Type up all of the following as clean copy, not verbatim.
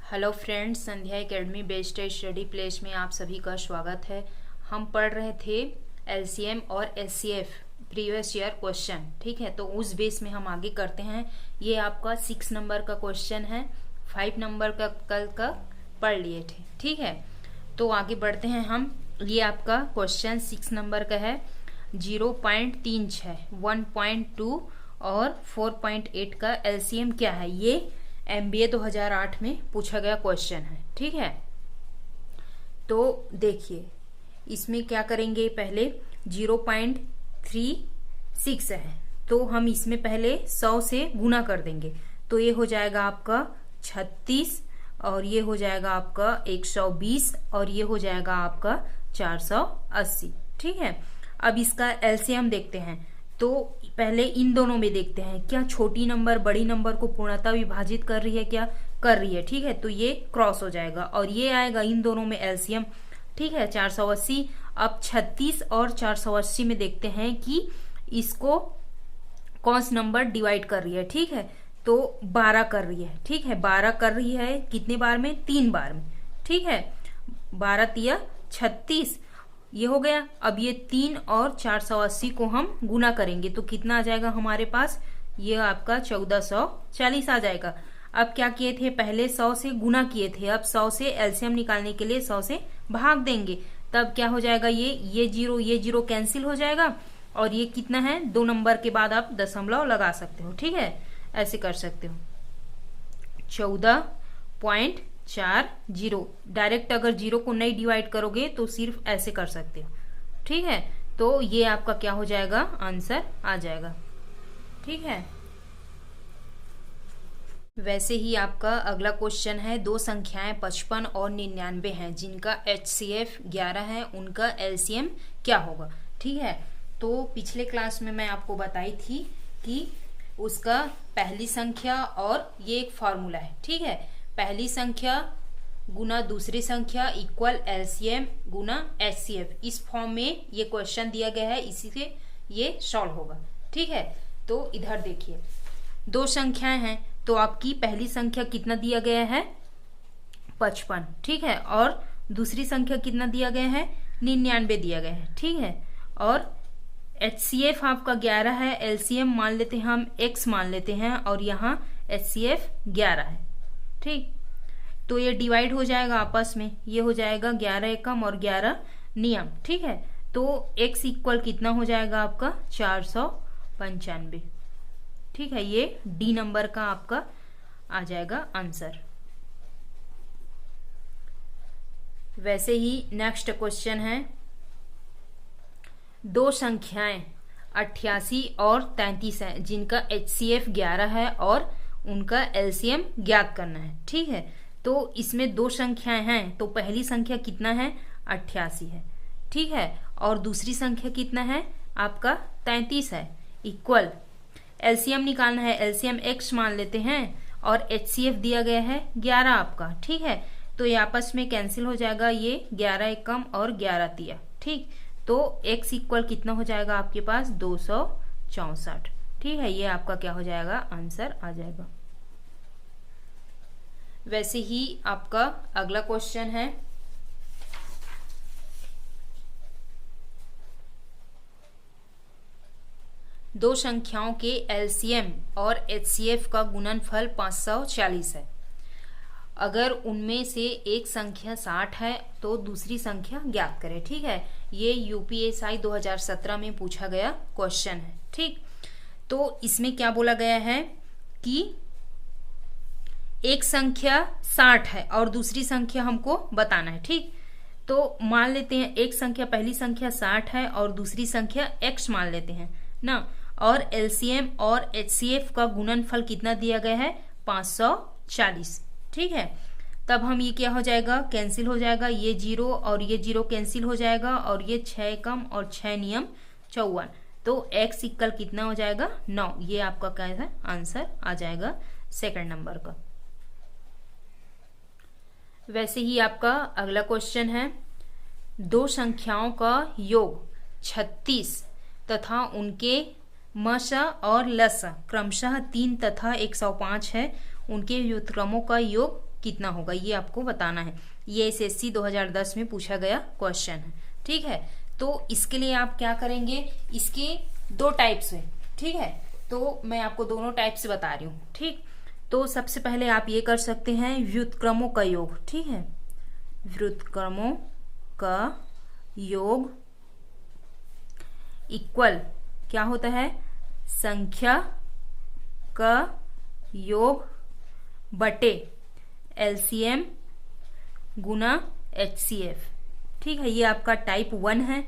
Hello friends, संध्या academy based study place में आप सभी का स्वागत है। हम पढ़ रहे थे एलसीएम और एचसीएफ प्रीवियस ईयर क्वेश्चन। ठीक है, तो उस बेस में हम आगे करते हैं। ये आपका 6 नंबर का क्वेश्चन है, 5 नंबर का कल का पढ़ लिए थे। ठीक है, तो आगे बढ़ते हैं हम। ये आपका क्वेश्चन 6 नंबर का है। 0.36, 1.2 और 4.8 का एलसीएम क्या है, ये MBA 2008 में पूछा गया क्वेश्चन है। ठीक है, तो देखिए इसमें क्या करेंगे। पहले 0.36 है तो हम इसमें पहले 100 से गुना कर देंगे, तो ये हो जाएगा आपका 36 और ये हो जाएगा आपका 120 और ये हो जाएगा आपका 480। ठीक है, अब इसका एलसीएम देखते हैं। तो पहले इन दोनों में देखते हैं, क्या छोटी नंबर बड़ी नंबर को पूर्णतः विभाजित कर रही है, क्या कर रही है। ठीक है, तो ये क्रॉस हो जाएगा और ये आएगा इन दोनों में एलसीएम। ठीक है, 480। अब 36 और 480 में देखते हैं कि इसको कौन सा नंबर डिवाइड कर रही है। ठीक है, तो 12 कर रही है। ठीक है, 12 कर रही है कितने बार में, 3 बार में। ठीक है, 12 तिया 36, ये हो गया। अब ये 3 और 480 को हम गुना करेंगे तो कितना आ जाएगा हमारे पास, ये आपका 1440 आ जाएगा। अब क्या किए थे, पहले 100 से गुना किए थे, अब 100 से एलसीएम निकालने के लिए 100 से भाग देंगे, तब क्या हो जाएगा, ये जीरो कैंसिल हो जाएगा और ये कितना है, 2 नंबर के बाद आप दशमलव लगा सकते हो। ठीक है, ऐसे कर सकते हो। 14.40 डायरेक्ट अगर 0 को नहीं डिवाइड करोगे तो सिर्फ ऐसे कर सकते हो। ठीक है, तो ये आपका क्या हो जाएगा, आंसर आ जाएगा। ठीक है, वैसे ही आपका अगला क्वेश्चन है। 2 संख्याएं 55 और 99 हैं जिनका HCF 11 है, उनका LCM क्या होगा। ठीक है, तो पिछले क्लास में मैं आपको बताई थी कि उसका पहली संख्या और ये एक फॉर्मूला है। ठीक है, पहली संख्या गुना दूसरी संख्या इक्वल एलसीएम गुना HCF, इस फॉर्म में ये क्वेश्चन दिया गया है, इसी से ये सॉल्व होगा। ठीक है, तो इधर देखिए 2 संख्याएं हैं, तो आपकी पहली संख्या कितना दिया गया है, 55। ठीक है, और दूसरी संख्या कितना दिया गया है, 99 दिया गया है। ठीक है, और HCF आपका 11 है, LCM मान लेते हैं हम X मान लेते हैं और यहाँ HCF 11 है। ठीक, तो ये डिवाइड हो जाएगा आपस में, ये हो जाएगा 11 एकम और 11 नियम। ठीक है, तो X इक्वल कितना हो जाएगा आपका 495। ठीक है, ये D नंबर का आपका आ जाएगा आंसर। वैसे ही नेक्स्ट क्वेश्चन है। 2 संख्याएं 88 और 33 है जिनका HCF 11 है और उनका LCM ज्ञात करना है। ठीक है, तो इसमें 2 संख्याएं हैं, तो पहली संख्या कितना है, 88 है। ठीक है, और दूसरी संख्या कितना है आपका 33 है, इक्वल LCM निकालना है। LCM X मान लेते हैं और HCF दिया गया है 11 आपका। ठीक है, तो ये आपस में कैंसिल हो जाएगा, ये 11 एकम और 11 तिया। ठीक, तो X इक्वल कितना हो जाएगा आपके पास 264। ठीक है, ये आपका क्या हो जाएगा, आंसर आ जाएगा। वैसे ही आपका अगला क्वेश्चन है। 2 संख्याओं के LCM और HCF का गुणनफल 540 है। अगर उनमें से एक संख्या 60 है तो दूसरी संख्या ज्ञात करें। ठीक है, ये UPSI 2017 में पूछा गया क्वेश्चन है। ठीक, तो इसमें क्या बोला गया है कि एक संख्या 60 है और दूसरी संख्या हमको बताना है। ठीक, तो मान लेते हैं एक संख्या, पहली संख्या 60 है और दूसरी संख्या X मान लेते हैं ना, और LCM और HCF का गुणनफल कितना दिया गया है, 540। ठीक है, तब हम ये क्या हो जाएगा, कैंसिल हो जाएगा, ये 0 और ये 0 कैंसिल हो जाएगा और ये 6 कम और 6 नियम 54, तो X इक्वल कितना हो जाएगा, 9। ये आपका क्या है, आंसर आ जाएगा सेकंड नंबर का। वैसे ही आपका अगला क्वेश्चन है। 2 संख्याओं का योग 36 तथा उनके मश और लस क्रमशः 3 तथा 105 है, उनके व्युत्क्रमों का योग कितना होगा, ये आपको बताना है। ये SSC 2010 में पूछा गया क्वेश्चन है, ठीक है। तो इसके लिए आप क्या करेंगे, इसके 2 टाइप्स हैं, ठीक है। तो मैं आपको दोनों टाइप से बता रही हूँ, ठीक। तो सबसे पहले आप ये कर सकते हैं व्युत्क्रमों का योग, ठीक है। व्युत्क्रमों का योग इक्वल क्या होता है, संख्या का योग बटे LCM गुना HCF, ठीक है। ये आपका टाइप 1 है।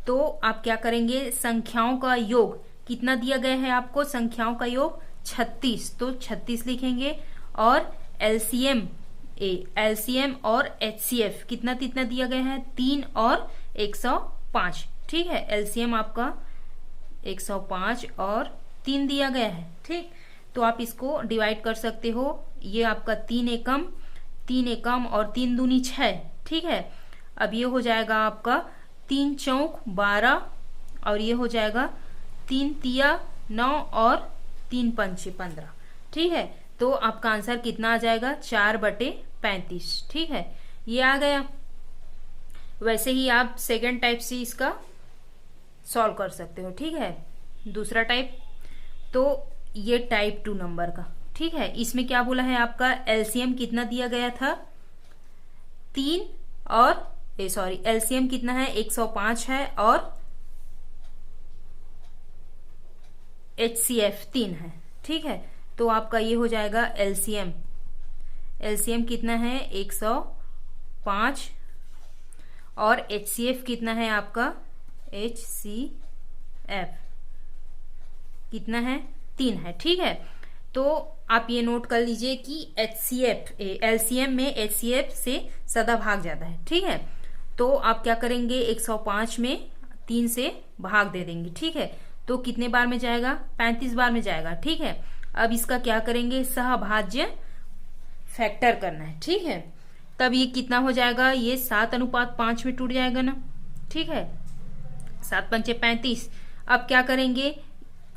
तो आप क्या करेंगे, संख्याओं का योग कितना दिया गया है आपको, संख्याओं का योग 36, तो 36 लिखेंगे। और LCM और HCF कितना कितना दिया गया है, 3 और 105, ठीक है। LCM आपका 105 और 3 दिया गया है, ठीक। तो आप इसको डिवाइड कर सकते हो। ये आपका 3 एकम और 3 दूनी 6, ठीक है। अब ये हो जाएगा आपका 3 चौक 12 और ये हो जाएगा 3 तिया 9 और 3 पंचे 15, ठीक है। तो आपका आंसर कितना आ जाएगा, 4/35, ठीक है। ये आ गया। वैसे ही आप सेकंड टाइप से इसका सॉल्व कर सकते हो, ठीक है। दूसरा टाइप, तो ये टाइप 2 नंबर का, ठीक है। इसमें क्या बोला है आपका, LCM कितना दिया गया था, 3 और LCM कितना है, 105 है और HCF 3 है, ठीक है। तो आपका ये हो जाएगा LCM कितना है, 105 और HCF कितना है आपका, HCF कितना है, 3 है, ठीक है। तो आप ये नोट कर लीजिए कि LCM में HCF से सदा भाग जाता है, ठीक है। तो आप क्या करेंगे, 105 में 3 से भाग दे देंगे, ठीक है। तो कितने बार में जाएगा, 35 बार में जाएगा, ठीक है। अब इसका क्या करेंगे, सहभाज्य फैक्टर करना है, ठीक है। तब ये कितना हो जाएगा, ये 7:5 में टूट जाएगा ना, ठीक है। 7 पंचे 35। अब क्या करेंगे,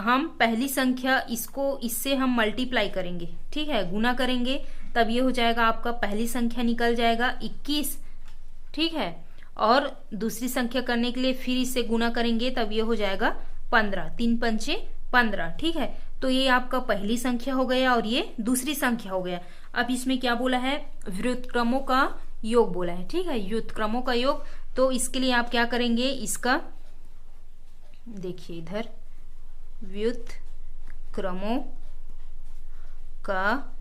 हम पहली संख्या इससे हम मल्टीप्लाई करेंगे, ठीक है, गुना करेंगे। तब ये हो जाएगा आपका पहली संख्या निकल जाएगा 21, ठीक है। और दूसरी संख्या करने के लिए फिर इससे गुना करेंगे, तब ये हो जाएगा 15, 3 पंचे 15, ठीक है। तो ये आपका पहली संख्या हो गया और ये दूसरी संख्या हो गया। अब इसमें क्या बोला है, व्युत्क्रमों का योग बोला है, ठीक है, व्युत्क्रमों का योग। तो इसके लिए आप क्या करेंगे, इसका देखिए इधर, व्युत्क्रमों का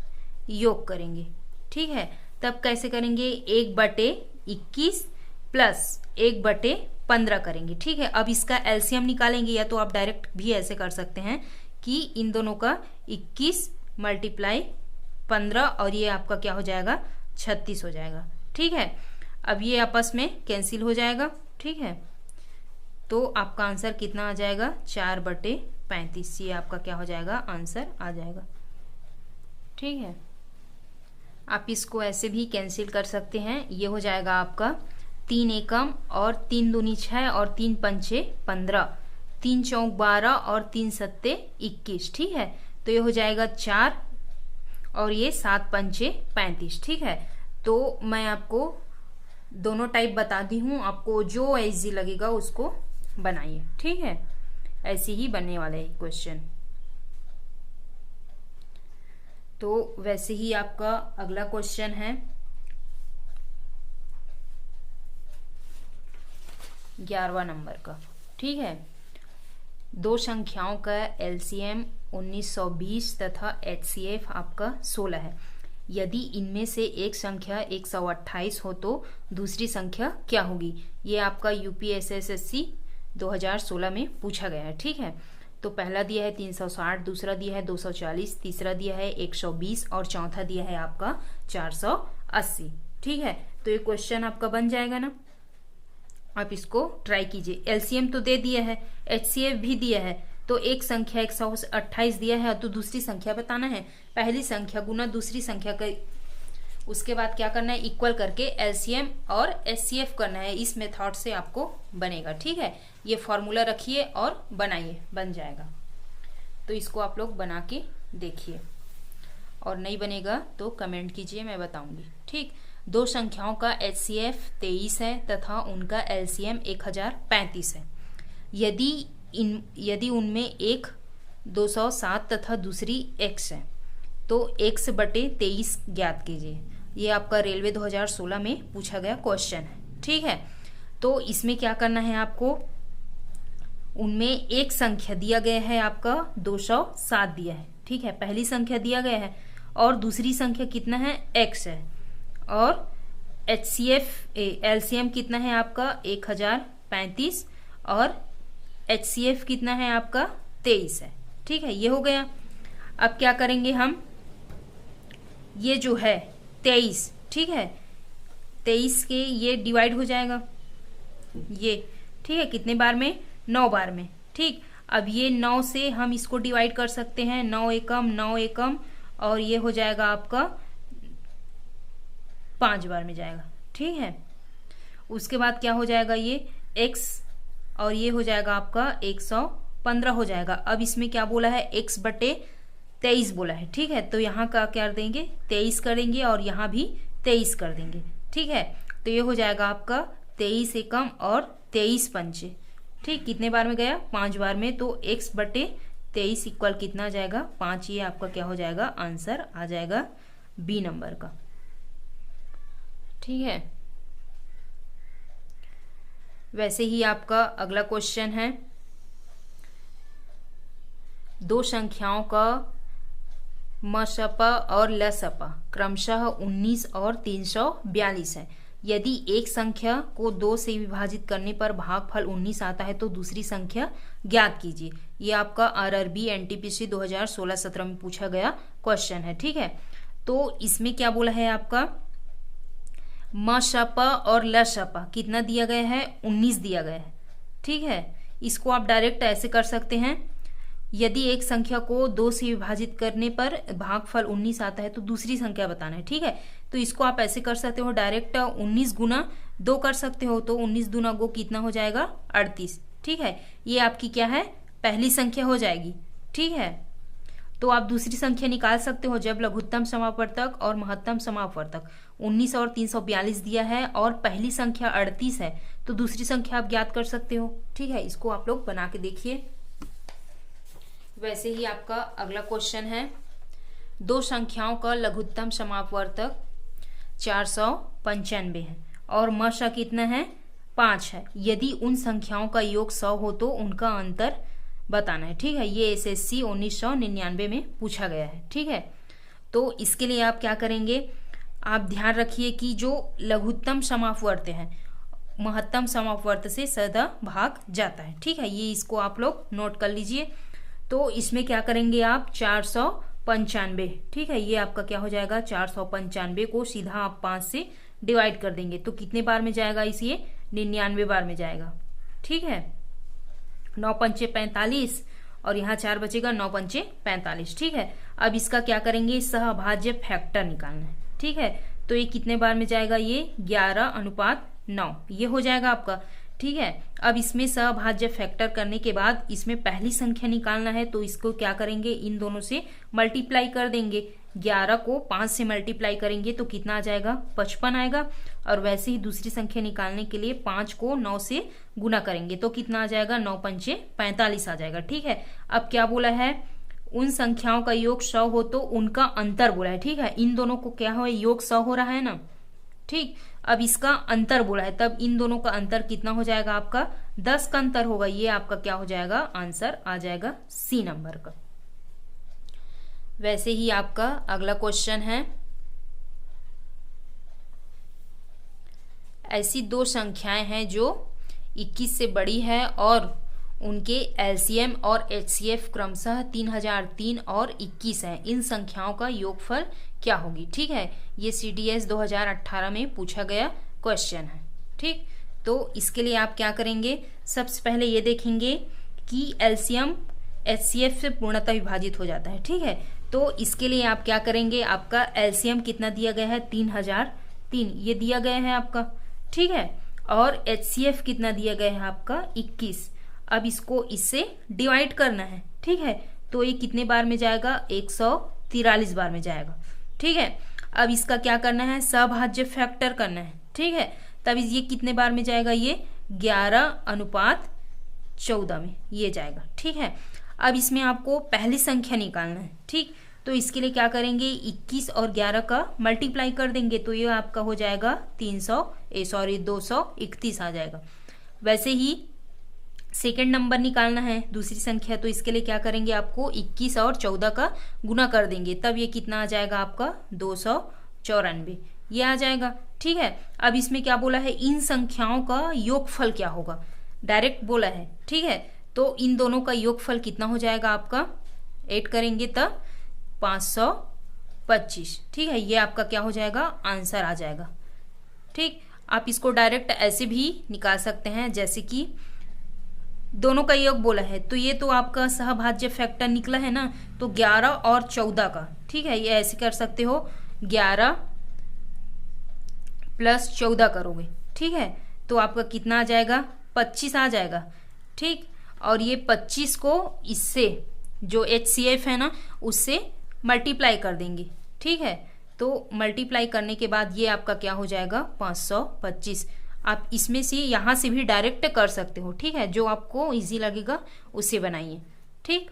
योग करेंगे, ठीक है। तब कैसे करेंगे, 1/21 प्लस 1/15 करेंगे, ठीक है। अब इसका LCM निकालेंगे, या तो आप डायरेक्ट भी ऐसे कर सकते हैं कि इन दोनों का 21 × 15 और ये आपका क्या हो जाएगा, 36 हो जाएगा, ठीक है। अब ये आपस में कैंसिल हो जाएगा, ठीक है। तो आपका आंसर कितना आ जाएगा, 4/35। ये आपका क्या हो जाएगा, आंसर आ जाएगा, ठीक है। आप इसको ऐसे भी कैंसिल कर सकते हैं। ये हो जाएगा आपका 3 एकम और 3 दूनी 6 और 3 पंचे 15, 3 चौक 12 और 3 सत्ते 21, ठीक है। तो ये हो जाएगा 4 और ये 7 पंचे 35, ठीक है। तो मैं आपको दोनों टाइप बताती हूँ, आपको जो इजी लगेगा उसको बनाइए, ठीक है। ऐसे ही बनने वाला है क्वेश्चन। तो वैसे ही आपका अगला क्वेश्चन है 11वां नंबर का, ठीक है। 2 संख्याओं का LCM 1920 तथा HCF आपका 16 है। यदि इनमें से एक संख्या 128 हो तो दूसरी संख्या क्या होगी। ये आपका UPSSSC 2016 में पूछा गया है, ठीक है। तो पहला दिया है 360, दूसरा दिया है 240, तीसरा दिया है 120 और चौथा दिया है आपका 480, ठीक है। तो ये क्वेश्चन आपका बन जाएगा ना। आप इसको ट्राई कीजिए। LCM तो दे दिया है, HCF भी दिया है। तो एक संख्या 128 दिया है तो दूसरी संख्या बताना है। पहली संख्या गुना दूसरी संख्या का, उसके बाद क्या करना है, इक्वल करके LCM और HCF करना है। इस मेथड से आपको बनेगा, ठीक है। ये फॉर्मूला रखिए और बनाइए, बन जाएगा। तो इसको आप लोग बना के देखिए। और नहीं बनेगा तो कमेंट कीजिए, मैं बताऊंगी। ठीक, दो संख्याओं का HCF 23 है तथा उनका LCM 1035 है। यदि उनमें एक 207 तथा दूसरी x है तो x बटे 23 ज्ञात कीजिए। ये आपका रेलवे 2016 में पूछा गया क्वेश्चन है। ठीक है, तो इसमें क्या करना है आपको, उनमें एक संख्या दिया गया है आपका 207 दिया है। ठीक है, पहली संख्या दिया गया है और दूसरी संख्या कितना है, x है, और LCM कितना है आपका 1035 और HCF कितना है आपका 23 है। ठीक है, ये हो गया। अब क्या करेंगे हम, ये जो है 23, ठीक है, 23 के ये डिवाइड हो जाएगा ये। ठीक है, कितने बार में, 9 बार में। ठीक, अब ये 9 से हम इसको डिवाइड कर सकते हैं, 9 एकम 9 एकम, और ये हो जाएगा आपका 5 बार में जाएगा। ठीक है, उसके बाद क्या हो जाएगा, ये x और ये हो जाएगा आपका 115 हो जाएगा। अब इसमें क्या बोला है, x बटे 23 बोला है। ठीक है, तो यहाँ का क्या देंगे, 23 करेंगे और यहाँ भी 23 कर देंगे। ठीक है, तो ये हो जाएगा आपका 23 एकम और 23 पंचे। ठीक, कितने बार में गया, 5 बार में, तो x बटे 23 इक्वल कितना आ जाएगा, 5। ये आपका क्या हो जाएगा, आंसर आ जाएगा बी नंबर का। ठीक है, वैसे ही आपका अगला क्वेश्चन है, दो संख्याओं का मशपा और लसपा क्रमशः 19 और 342 है। यदि एक संख्या को 2 से विभाजित करने पर भागफल 19 आता है तो दूसरी संख्या ज्ञात कीजिए। ये आपका RRB NTPC 2016-17 में पूछा गया क्वेश्चन है। ठीक है, तो इसमें क्या बोला है आपका, मशपा और लशपा कितना दिया गया है, 19 दिया गया है। ठीक है, इसको आप डायरेक्ट ऐसे कर सकते हैं, यदि एक संख्या को 2 से विभाजित करने पर भागफल 19 आता है तो दूसरी संख्या बताना है। ठीक है, तो इसको आप ऐसे कर सकते हो, डायरेक्ट 19 गुना 2 कर सकते हो, तो 19 दूना 2 कितना हो जाएगा, 38। ठीक है, ये आपकी क्या है, पहली संख्या हो जाएगी। ठीक है, तो आप दूसरी संख्या निकाल सकते हो, जब लघुत्तम समापवर्तक और महत्तम समापवर्तक 19 और 342 दिया है और पहली संख्या 38 है तो दूसरी संख्या आप ज्ञात कर सकते हो। ठीक है, इसको आप लोग बना के देखिए। वैसे ही आपका अगला क्वेश्चन है, दो संख्याओं का लघुत्तम समापवर्तक 495 है और मशा कितना है, 5 है। यदि उन संख्याओं का योग 100 हो तो उनका अंतर बताना है। ठीक है, ये SSC 1999 में पूछा गया है। ठीक है, तो इसके लिए आप क्या करेंगे, आप ध्यान रखिए कि जो लघुत्तम समापवर्त है महत्तम समापवर्त से सदा भाग जाता है। ठीक है, ये इसको आप लोग नोट कर लीजिए। तो इसमें क्या करेंगे आप, 495। ठीक है, ये आपका क्या हो जाएगा, 495 को सीधा आप 5 से डिवाइड कर देंगे तो कितने बार में जाएगा, इसे 99 बार में जाएगा। ठीक है, 9 पंचे 45 और यहाँ 4 बचेगा, 9 पंचे 45। ठीक है, अब इसका क्या करेंगे, सहभाज्य फैक्टर निकालना है। ठीक है, तो ये कितने बार में जाएगा, ये 11:9 ये हो जाएगा आपका। ठीक है, अब इसमें सहभाज्य फैक्टर करने के बाद इसमें पहली संख्या निकालना है, तो इसको क्या करेंगे, इन दोनों से मल्टीप्लाई कर देंगे। 11 को 5 से मल्टीप्लाई करेंगे तो कितना आ जाएगा, 55 आएगा। और वैसे ही दूसरी संख्या निकालने के लिए 5 को 9 से गुना करेंगे तो कितना आ जाएगा, 9 पंचे 45 आ जाएगा। ठीक है, अब क्या बोला है, उन संख्याओं का योग 100 हो तो उनका अंतर बोला है। ठीक है, इन दोनों को क्या हो, योग 100 हो रहा है ना। ठीक, अब इसका अंतर बोला है, तब इन दोनों का अंतर कितना हो जाएगा, आपका 10 का अंतर होगा। ये आपका क्या हो जाएगा, आंसर आ जाएगा C नंबर का। वैसे ही आपका अगला क्वेश्चन है, ऐसी दो संख्याएं हैं जो 21 से बड़ी है और उनके LCM और HCF क्रमशः 3003 और 21 है। इन संख्याओं का योगफल क्या होगी। ठीक है, ये CDS 2018 में पूछा गया क्वेश्चन है। ठीक, तो इसके लिए आप क्या करेंगे, सबसे पहले ये देखेंगे कि LCM HCF से पूर्णतः विभाजित हो जाता है। ठीक है, तो इसके लिए आप क्या करेंगे, आपका LCM कितना दिया गया है, 3003 ये दिया गया है आपका। ठीक है, और HCF कितना दिया गया है आपका, 21। अब इसको इससे डिवाइड करना है। ठीक है, तो ये कितने बार में जाएगा, 43 बार में जाएगा। ठीक है, अब इसका क्या करना है, सभाज्य फैक्टर करना है। ठीक है, तब ये कितने बार में जाएगा, ये 11:14 में ये जाएगा। ठीक है, अब इसमें आपको पहली संख्या निकालना है। ठीक, तो इसके लिए क्या करेंगे, 21 और 11 का मल्टीप्लाई कर देंगे तो ये आपका हो जाएगा 231 आ जाएगा। वैसे ही सेकेंड नंबर निकालना है, दूसरी संख्या, तो इसके लिए क्या करेंगे, आपको 21 और 14 का गुना कर देंगे, तब ये कितना आ जाएगा आपका 294 ये आ जाएगा। ठीक है, अब इसमें क्या बोला है, इन संख्याओं का योगफल क्या होगा, डायरेक्ट बोला है। ठीक है, तो इन दोनों का योगफल कितना हो जाएगा आपका, ऐड करेंगे तब 525। ठीक है, ये आपका क्या हो जाएगा, आंसर आ जाएगा। ठीक, आप इसको डायरेक्ट ऐसे भी निकाल सकते हैं, जैसे कि दोनों का योग बोला है तो ये तो आपका सहभाज्य फैक्टर निकला है ना, तो 11 और 14 का। ठीक है, ये ऐसे कर सकते हो, 11 + 14 करोगे। ठीक है, तो आपका कितना आ जाएगा, 25 आ जाएगा। ठीक, और ये 25 को इससे जो HCF है ना उससे मल्टीप्लाई कर देंगे। ठीक है, तो मल्टीप्लाई करने के बाद ये आपका क्या हो जाएगा, 525। आप इसमें से यहाँ से भी डायरेक्ट कर सकते हो। ठीक है, जो आपको इजी लगेगा उसे बनाइए। ठीक।